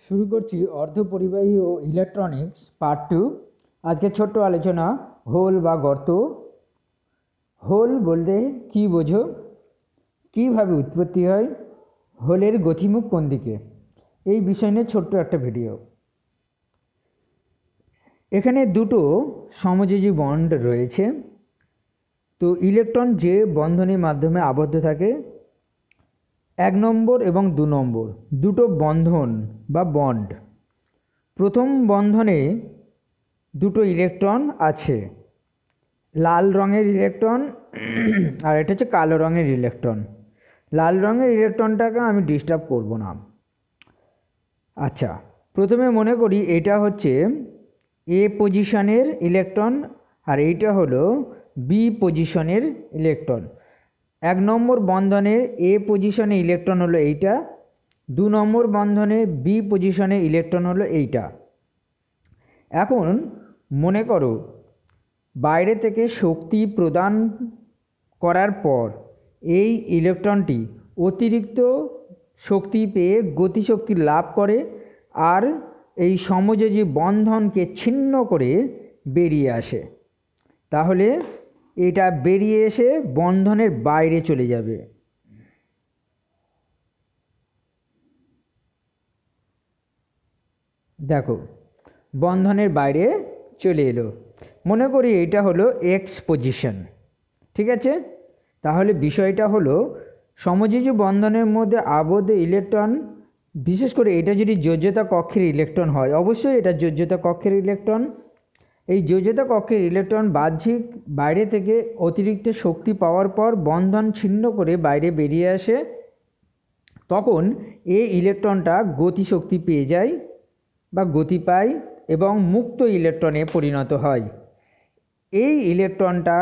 শুরু করছি অর্ধপরিবাহী ও electronics part 2। আজকে ছোট্ট আলোচনা হোল বা গর্ত। হোল বলতে কি বোঝো, কীভাবে উৎপত্তি হয়, হোলের গতিমুখ কোন দিকে, এই বিষয় নিয়ে ছোট্ট একটা ভিডিও। এখানে দুটো সমযোজী বন্ড রয়েছে। তো ইলেকট্রন যে বন্ধনের মাধ্যমে আবদ্ধ থাকে, 1 নম্বর এবং 2 নম্বর দুটো বন্ধন বা বন্ড। প্রথম বন্ধনে দুটো ইলেকট্রন আছে, লাল রঙের ইলেকট্রন আর এটা হচ্ছে কালো রঙের ইলেকট্রন। লাল রঙের ইলেকট্রনটাকে আমি ডিস্টার্ব করব না। আচ্ছা, প্রথমে মনে করি এটা হচ্ছে এ পজিশনের ইলেকট্রন আর এইটা হলো বি পজিশনের ইলেকট্রন। 1 নম্বর বন্ধনের এ পজিশনে ইলেকট্রন হলো এইটা, 2 নম্বর বন্ধনে বি পজিশনে ইলেকট্রন হলো এইটা। এখন মনে করো বাইরে থেকে শক্তি প্রদান করার পর এই ইলেকট্রনটি অতিরিক্ত শক্তি পেয়ে গতিশক্তি লাভ করে আর এই সমযোজী বন্ধনকে ছিন্ন করে বেরিয়ে আসে। তাহলে এটা বেরিয়ে এসে বন্ধনের বাইরে চলে যাবে। দেখো, বন্ধনের বাইরে চলে এলো। মনে করি এটা হলো এক্স পজিশন, ঠিক আছে? তাহলে বিষয়টা হলো সমযোজী বন্ধনের মধ্যে আবদ্ধ ইলেকট্রন, বিশেষ করে এটা যদি যোজ্যতা কক্ষের ইলেকট্রন হয়, অবশ্যই এটা যোজ্যতা কক্ষের ইলেকট্রন। এই যোজ্যতা কক্ষের ইলেকট্রন বাহ্যিক বাইরে থেকে অতিরিক্ত শক্তি পাওয়ার পর বন্ধন ছিন্ন করে বাইরে বেরিয়ে আসে। তখন এই ইলেকট্রনটা গতিশক্তি পেয়ে যায় বা গতি পায় এবং মুক্ত ইলেকট্রনে পরিণত হয়। এই ইলেকট্রনটা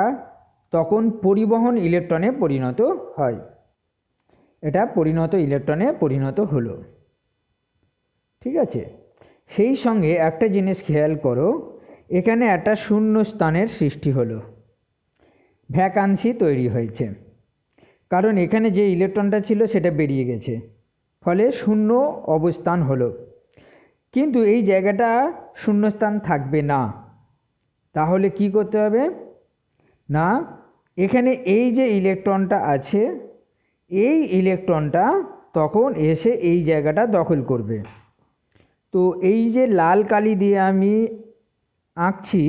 তখন পরিবহন ইলেকট্রনে পরিণত হয়। এটা পরিণত ইলেকট্রনে পরিণত হলো, ঠিক আছে? সেই সঙ্গে একটা জিনিস খেয়াল করো, এখানে একটা শূন্য স্থানের সৃষ্টি হলো, ভ্যাকান্সি তৈরি হয়েছে। কারণ এখানে যে ইলেকট্রনটা ছিল সেটা বেরিয়ে গেছে, ফলে শূন্য অবস্থান হলো। কিন্তু এই জায়গাটা শূন্যস্থান থাকবে না। তাহলে কি করতে হবে না, এখানে এই যে ইলেকট্রনটা আছে, এই ইলেকট্রনটা তখন এসে এই জায়গাটা দখল করবে। তো এই যে লাল কালি দিয়ে আমি আঁকছি,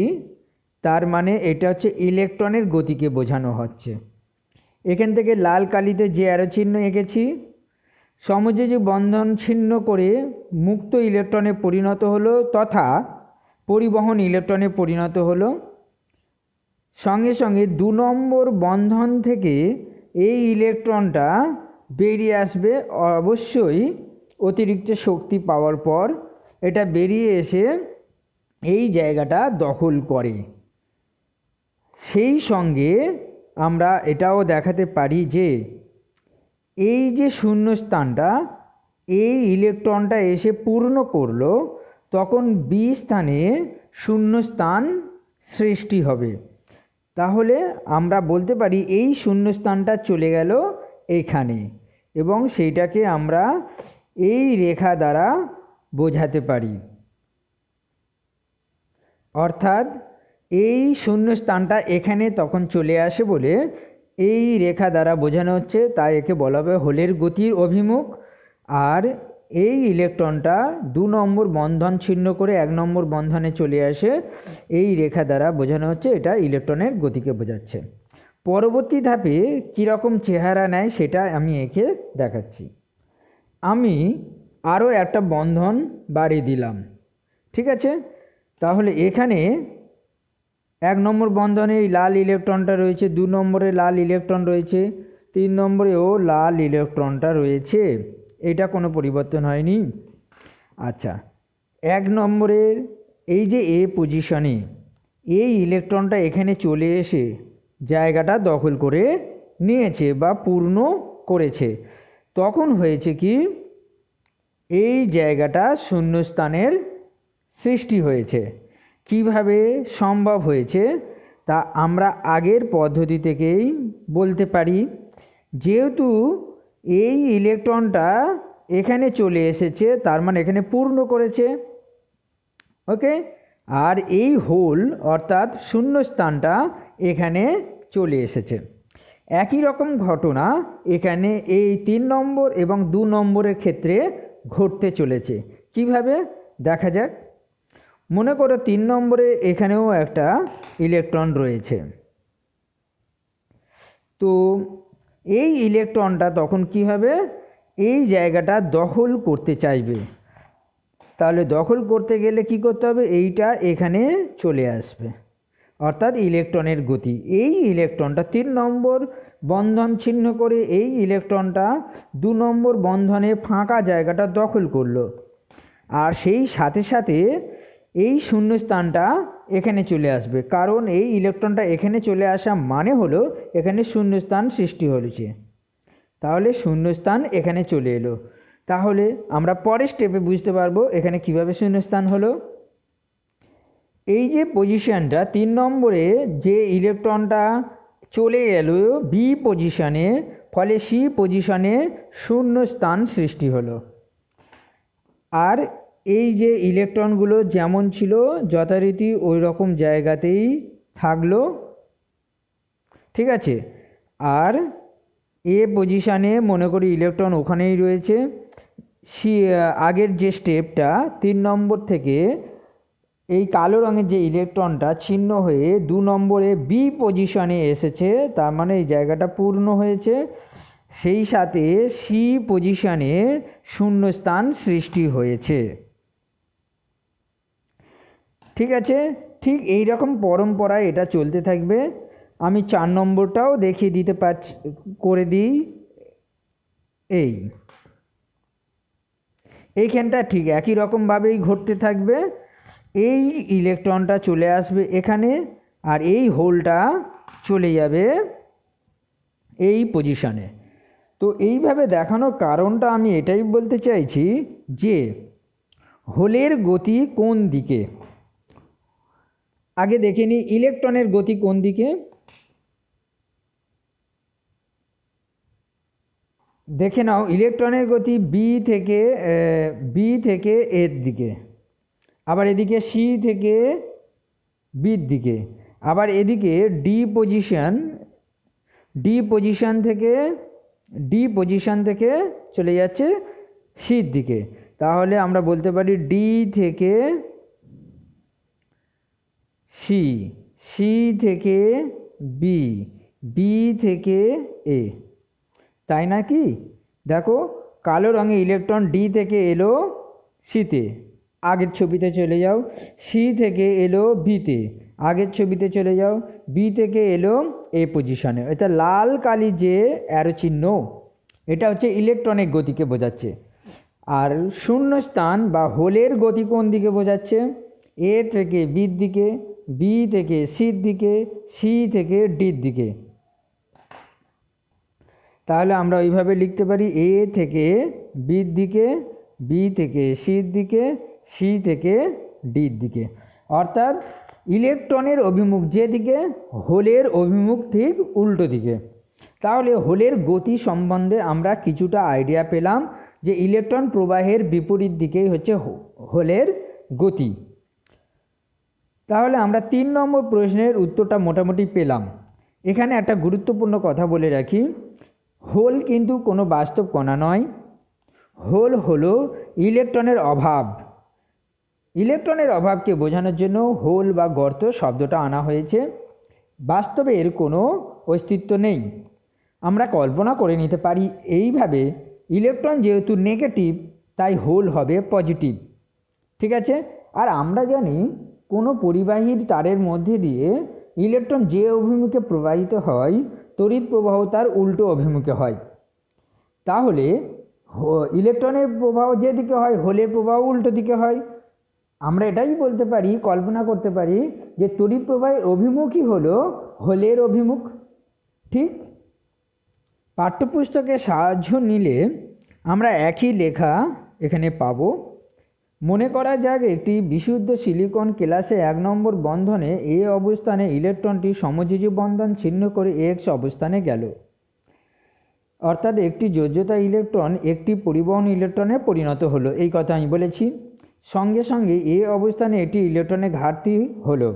তার মানে এটা হচ্ছে ইলেকট্রনের গতিকে বোঝানো হচ্ছে। এখান থেকে লাল কালিতে যে অ্যারো চিহ্ন এঁকেছি, সমযোজী বন্ধন ছিন্ন করে মুক্ত ইলেকট্রনে পরিণত হলো তথা পরিবহন ইলেকট্রনে পরিণত হলো। সঙ্গে সঙ্গে 2 নম্বর বন্ধন থেকে এই ইলেকট্রনটা বেরিয়ে আসবে, অবশ্যই অতিরিক্ত শক্তি পাওয়ার পর এটা বেরিয়ে এসে এই জায়গাটা দখল করে। সেই সঙ্গে আমরা এটাও দেখাতে পারি যে এই যে শূন্যস্থানটা এই ইলেকট্রনটা এসে পূর্ণ করলো, তখন বি স্থানে শূন্যস্থান সৃষ্টি হবে। তাহলে আমরা বলতে পারি এই শূন্যস্থানটা চলে গেল এখানে, এবং সেইটাকে আমরা এই রেখা দ্বারা বোঝাতে পারি। অর্থাৎ এই শূন্যস্থানটা এখানে তখন চলে আসে বলে এই রেখা দ্বারা বোঝানো হচ্ছে, তাই একে বলা হবে হোলের গতির অভিমুখ। আর এই ইলেকট্রনটা 2 নম্বর বন্ধন ছিন্ন করে 1 নম্বর বন্ধনে চলে আসে, এই রেখা দ্বারা বোঝানো হচ্ছে এটা ইলেকট্রনের গতিকে বোঝাচ্ছে। পরবর্তী ধাপে কীরকম চেহারা নেয় সেটা আমি এঁকে দেখাচ্ছি। আমি আরও একটা বন্ধন বাড়িয়ে দিলাম, ঠিক আছে? তাহলে এখানে 1 নম্বর বন্ধনে এই লাল ইলেকট্রনটা রয়েছে, 2 নম্বরে লাল ইলেকট্রন রয়েছে, 3 নম্বরেও লাল ইলেকট্রনটা রয়েছে, এটা কোনো পরিবর্তন হয়নি। আচ্ছা, 1 নম্বরের এই যে এ পজিশনে এই ইলেকট্রনটা এখানে চলে এসে জায়গাটা দখল করে নিয়েছে বা পূর্ণ করেছে। তখন হয়েছে কি, এই জায়গাটা শূন্যস্থানের সৃষ্টি হয়েছে। কিভাবে সম্ভব হয়েছে তা আমরা আগের পদ্ধতি থেকেই বলতে পারি। যেহেতু এই ইলেকট্রনটা এখানে চলে এসেছে, তার মানে এখানে পূর্ণ করেছে। ওকে, আর এই হোল অর্থাৎ শূন্যস্থানটা এখানে চলে এসেছে। একই রকম ঘটনা এখানে এই 3 নম্বর এবং 2 নম্বরের ক্ষেত্রে ঘটতে চলেছে। কিভাবে দেখা যাক। মনে করো 3 নম্বরে এখানেও একটা ইলেকট্রন রয়েছে। তো এই ইলেকট্রনটা তখন কি হবে, এই জায়গাটা দখল করতে চাইবে। তাহলে দখল করতে গেলে কি করতে হবে, এইটা এখানে চলে আসবে, অর্থাৎ ইলেকট্রনের গতি। এই ইলেকট্রনটা 3 নম্বর বন্ধন ছিন্ন করে এই ইলেকট্রনটা 2 নম্বর বন্ধনে ফাঁকা জায়গাটা দখল করলো, আর সেই সাথে সাথে এই শূন্যস্থানটা এখানে চলে আসবে। কারণ এই ইলেকট্রনটা এখানে চলে আসা মানে হলো এখানে শূন্যস্থান সৃষ্টি হয়েছে, তাহলে শূন্যস্থান এখানে চলে এলো। তাহলে আমরা পরের স্টেপে বুঝতে পারবো এখানে কিভাবে শূন্যস্থান হলো। এই যে পজিশনটা 3 নম্বরে যে ইলেকট্রনটা চলে এলো বি পজিশনে, ফলে সি পজিশনে শূন্যস্থান সৃষ্টি হলো। আর এই যে ইলেকট্রনগুলো যেমন ছিল যথারীতি ওই রকম জায়গাতেই থাকলো, ঠিক আছে। আর এ পজিশানে মনে করি ইলেকট্রন ওখানেই রয়েছে। আগের যে স্টেপটা 3 নম্বর থেকে এই কালো রঙের যে ইলেকট্রনটা ছিন্ন হয়ে 2 নম্বরে বি পজিশনে এসেছে, তার মানে এই জায়গাটা পূর্ণ হয়েছে। সেই সাথে সি পজিশনে শূন্যস্থান সৃষ্টি হয়েছে, ঠিক আছে। ঠিক এই রকম পরম্পরায় এটা চলতে থাকবে। আমি 4 নম্বরটাও দেখিয়ে দিতে পারছি, করে দিই। এইখানটা ঠিক একই রকমভাবেই ঘটতে থাকবে। এই ইলেকট্রনটা চলে আসবে এখানে, আর এই হোলটা চলে যাবে এই পজিশনে। তো এইভাবে দেখানোর কারণটা আমি এটাই বলতে চাইছি যে হোলের গতি কোন দিকে। আগে দেখে নিই ইলেকট্রনের গতি কোন দিকে। দেখে নাও ইলেকট্রনের গতি বি থেকে এর দিকে, আবার এদিকে সি থেকে বির দিকে, আবার এদিকে ডি পজিশন থেকে চলে যাচ্ছে সির দিকে। তাহলে আমরা বলতে পারি ডি থেকে সি, সি থেকে বি, বি থেকে এ, তাই না কি? দেখো কালো রঙে ইলেকট্রন ডি থেকে এলো সিতে, আগের ছবিতে চলে যাও। সি থেকে এলো বিতে, আগের ছবিতে চলে যাও। বি থেকে এলো এ পজিশনে। এটা লাল কালি যে অ্যারো চিহ্ন, এটা হচ্ছে ইলেকট্রনের গতিকে বোঝাচ্ছে। আর শূন্যস্থান বা হোলের গতি কোন দিকে বোঝাচ্ছে, এ থেকে বির দিকে, বি থেকে সির দিকে, সি থেকে ডির দিকে। তাহলে আমরা ওইভাবে লিখতে পারি এ থেকে বির দিকে, বি থেকে সির দিকে, সি থেকে ডির দিকে। অর্থাৎ ইলেকট্রনের অভিমুখ যেদিকে, হোলের অভিমুখ ঠিক উল্টো দিকে। তাহলে হোলের গতি সম্বন্ধে আমরা কিছুটা আইডিয়া পেলাম যে ইলেকট্রন প্রবাহের বিপরীত দিকেই হচ্ছে হোলের গতি। তাহলে আমরা 3 নম্বর প্রশ্নের উত্তরটা মোটামুটি পেলাম। এখানে একটা গুরুত্বপূর্ণ কথা বলে রাখি, হোল কিন্তু কোনো বাস্তব কণা নয়। হোল হলো ইলেকট্রনের অভাব। ইলেকট্রনের অভাবকে বোঝানোর জন্য হোল বা গর্ত শব্দটা আনা হয়েছে। বাস্তবে এর কোনো অস্তিত্ব নেই। আমরা কল্পনা করে নিতে পারি এইভাবে, ইলেকট্রন যেহেতু নেগেটিভ তাই হোল হবে পজিটিভ, ঠিক আছে। আর আমরা জানি কোনো পরিবাহীর তারের মধ্যে দিয়ে ইলেকট্রন যে অভিমুখে প্রবাহিত হয় তড়িৎ প্রবাহ তার উল্টো অভিমুখে হয়। তাহলে ইলেকট্রনের প্রবাহ যেদিকে হয় হোলের প্রবাহ উল্টো দিকে হয়। আমরা এটাই বলতে পারি, কল্পনা করতে পারি যে তড়িৎ প্রবাহের অভিমুখই হলো হোলের অভিমুখ, ঠিক। পাঠ্যপুস্তকের সাহায্য নিলে আমরা একই লেখা এখানে পাবো। মনে করা যাক একটি বিশুদ্ধ সিলিকন ক্লাসে 1 নম্বর বন্ধনে এ অবস্থানে ইলেকট্রনটি সমযোজী বন্ধন ছিন্ন করে এক্স অবস্থানে গেল। অর্থাৎ একটি যোজ্যতা ইলেকট্রন একটি পরিবহন ইলেকট্রনে পরিণত হলো, এই কথা আমি বলেছি। সঙ্গে সঙ্গে এ অবস্থানে এটি ইলেকট্রনের ঘাটতি হলো,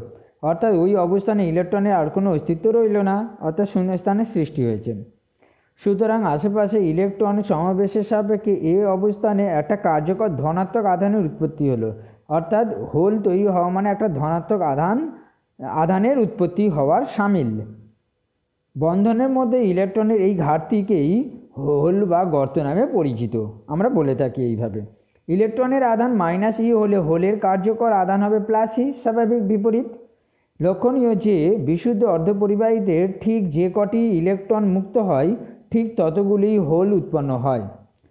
অর্থাৎ ওই অবস্থানে ইলেকট্রনের আর কোনো অস্তিত্ব রইল না, অর্থাৎ শূন্যস্থানের সৃষ্টি হয়েছে। সুতরাং আশেপাশে ইলেকট্রন সমাবেশের সাপেক্ষে এ অবস্থানে একটা কার্যকর ধনাত্মক আধানের উৎপত্তি হলো, অর্থাৎ হোল তৈরি হওয়া মানে একটা ধনাত্মক আধানের উৎপত্তি হওয়ার সামিল। বন্ধনের মধ্যে ইলেকট্রনের এই ঘাটতিকেই হোল বা গর্ত নামে পরিচিত, আমরা বলে থাকি এইভাবে। ইলেকট্রনের আধান -e হলে হোলের কার্যকর আধান হবে +e, স্বাভাবিক বিপরীত। লক্ষণীয় যে বিশুদ্ধ অর্ধপরিবাহীতে ঠিক যে কটি ইলেকট্রন মুক্ত হয় ঠিক ততগুলি হোল উৎপন্ন হয়,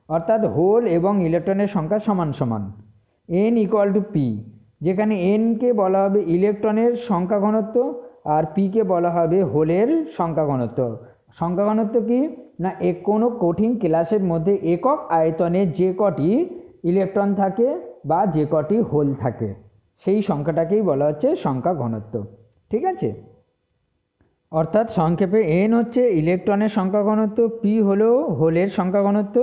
অর্থাৎ হোল এবং ইলেকট্রনের সংখ্যা সমান সমান। n = p, যেখানে n কে বলা হবে ইলেকট্রনের সংখ্যা ঘনত্ব আর p কে বলা হবে হোলের সংখ্যা ঘনত্ব। সংখ্যা ঘনত্ব কি না, কোনো কঠিন ক্লাসের মধ্যে একক আয়তনে যে কটি ইলেকট্রন থাকে বা যে কটি হোল থাকে সেই সংখ্যাটাকেই বলা হচ্ছে সংখ্যা ঘনত্ব। ঠিক আছে, অর্থাৎ সংক্ষেপে n হচ্ছে ইলেকট্রনের সংখ্যা ঘনত্ব, p হলো হোলের সংখ্যা ঘনত্ব।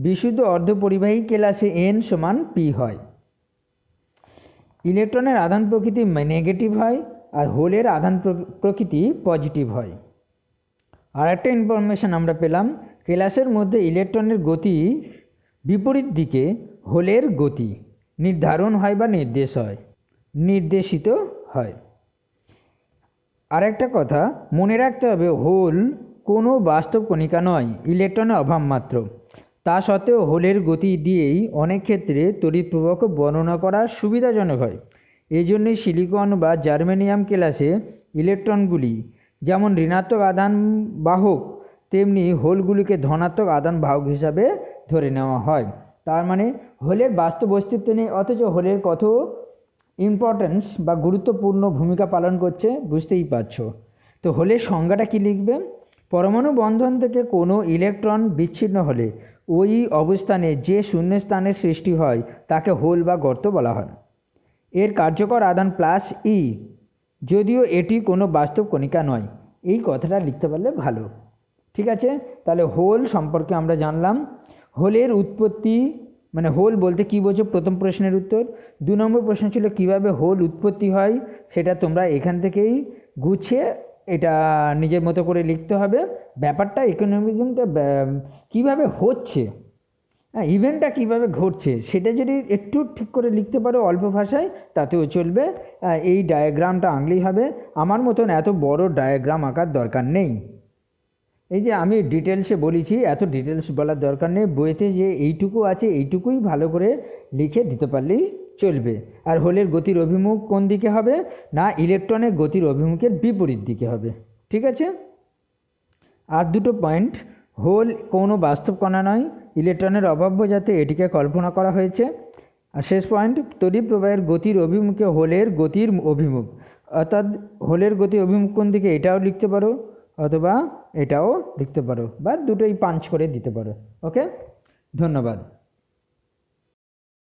বিশুদ্ধ অর্ধপরিবাহী ক্লাসে n সমান p হয়। ইলেকট্রনের আধান প্রকৃতি নেগেটিভ হয় আর হোলের আধান প্রকৃতি পজিটিভ হয়। আর একটা ইনফরমেশন আমরা পেলাম, ক্লাসের মধ্যে ইলেকট্রনের গতি বিপরীত দিকে হোলের গতি নির্ধারণ হয় বা নির্দেশিত হয়। আর একটা কথা মনে রাখতে হবে, হোল কোনো বাস্তব কণিকা নয়, ইলেকট্রনের অভাব মাত্র। তা সত্ত্বেও হোলের গতি দিয়েই অনেক ক্ষেত্রে তড়িৎ প্রবাহ বর্ণনা করা সুবিধাজনক হয়। এই জন্যই সিলিকন বা জার্মেনিয়াম ক্লাসে ইলেকট্রনগুলি যেমন ঋণাত্মক আধান বাহক তেমনি হোলগুলিকে ধনাত্মক আধান বাহক হিসাবে ধরে নেওয়া হয়। তার মানে হোলের বাস্তব অস্তিত্ব নেই, অথচ হোলের কত ইম্পর্টেন্স বা গুরুত্বপূর্ণ ভূমিকা পালন করছে বুঝতেই পারছো। তো হোলের সংজ্ঞাটা কি লিখবে? পরমাণু বন্ধন থেকে কোনো ইলেকট্রন বিচ্ছিন্ন হলে ওই অবস্থানে যে শূন্যস্থানের সৃষ্টি হয় তাকে হোল বা গর্ত বলা হয়। এর কার্যকর আধান +e, যদিও এটি কোনো বাস্তব কণিকা নয়। এই কথাটা লিখতে পারলে ভালো। ঠিক আছে, তাহলে হোল সম্পর্কে আমরা জানলাম। হোলের উৎপত্তি মানে হোল বলতে কী বোঝো, প্রথম প্রশ্নের উত্তর। 2 নম্বর প্রশ্ন ছিল কিভাবে হোল উৎপত্তি হয়, সেটা তোমরা এখান থেকেই গুছিয়ে এটা নিজের মতো করে লিখতে হবে। ব্যাপারটা ইকোনমিজমটা কীভাবে হচ্ছে, ইভেন্টটা কীভাবে ঘটছে সেটা যদি একটু ঠিক করে লিখতে পারো অল্প ভাষায় তাতেও চলবে। এই ডায়াগ্রামটা আঁকলেই হবে, আমার মতন এত বড় ডায়াগ্রাম আঁকার দরকার নেই। এই যে আমি ডিটেলসে বলেছি, এত ডিটেলস বলার দরকার নেই। বইতে যে এইটুকু আছে এইটুকুই ভালো করে লিখে দিতে পারলেই চলবে। আর হোলের গতির অভিমুখ কোন দিকে হবে না, ইলেকট্রনের গতির অভিমুখের বিপরীত দিকে হবে। ঠিক আছে, আর দুটো পয়েন্ট, হোল কোনো বাস্তব কণা নয়, ইলেকট্রনের অভাব্য যাতে এটিকে কল্পনা করা হয়েছে। আর শেষ পয়েন্ট, তড়িৎ প্রবাহের গতির অভিমুখে হোলের গতির অভিমুখ, অর্থাৎ হোলের গতির অভিমুখ কোন দিকে এটাও লিখতে পারো অথবা এটাও লিখতে পারো বা দুটোই পাঞ্চ করে দিতে পারো। ওকে, ধন্যবাদ।